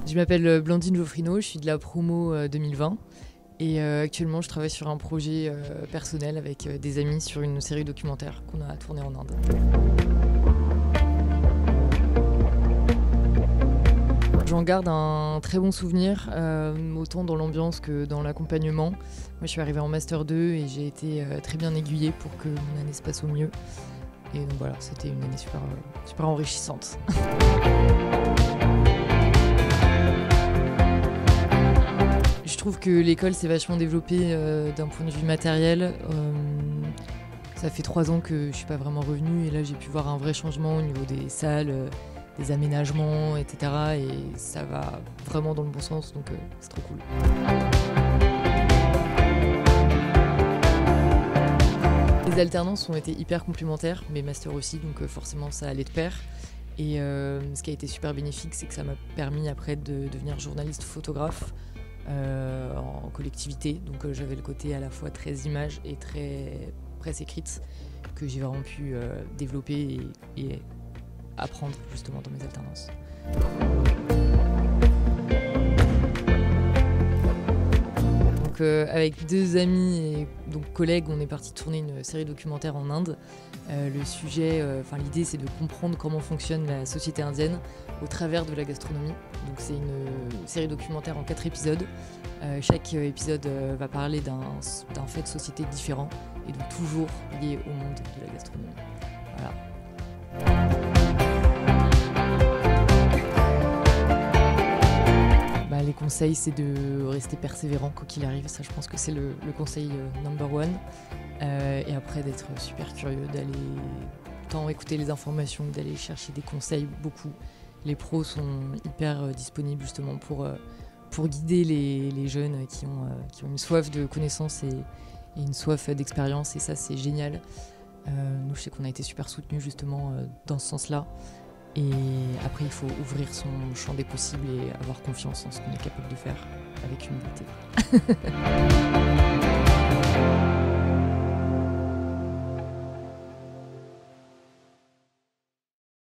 Je m'appelle Blandine Geoffrino, je suis de la promo 2020 et actuellement je travaille sur un projet personnel avec des amis sur une série documentaire qu'on a tournée en Inde. J'en garde un très bon souvenir, autant dans l'ambiance que dans l'accompagnement. Moi je suis arrivée en Master 2 et j'ai été très bien aiguillée pour que mon année se passe au mieux. Et donc voilà, c'était une année super enrichissante. Je trouve que l'école s'est vachement développée d'un point de vue matériel. Ça fait 3 ans que je ne suis pas vraiment revenue et là j'ai pu voir un vrai changement au niveau des salles, des aménagements, etc. Et ça va vraiment dans le bon sens, donc c'est trop cool. Les alternances ont été hyper complémentaires, mes masters aussi, donc forcément ça allait de pair. Et ce qui a été super bénéfique, c'est que ça m'a permis après de devenir journaliste photographe en collectivité. Donc j'avais le côté à la fois très image et très presse écrite que j'ai vraiment pu développer et apprendre justement dans mes alternances. Donc avec 2 amis et donc collègues, on est parti tourner une série documentaire en Inde. Le sujet, l'idée c'est de comprendre comment fonctionne la société indienne au travers de la gastronomie. Donc c'est une série documentaire en 4 épisodes. Chaque épisode va parler d'un fait de société différent et donc toujours lié au monde de la gastronomie. Voilà. Les conseils, c'est de rester persévérant quoi qu'il arrive. Ça, je pense que c'est le conseil number one. Et après, d'être super curieux, d'aller tant écouter les informations que d'aller chercher des conseils beaucoup. Les pros sont hyper disponibles justement pour guider les jeunes qui ont une soif de connaissances et une soif d'expérience. Et ça, c'est génial. Nous, je sais qu'on a été super soutenus justement dans ce sens-là. Et après, il faut ouvrir son champ des possibles et avoir confiance en ce qu'on est capable de faire avec humilité.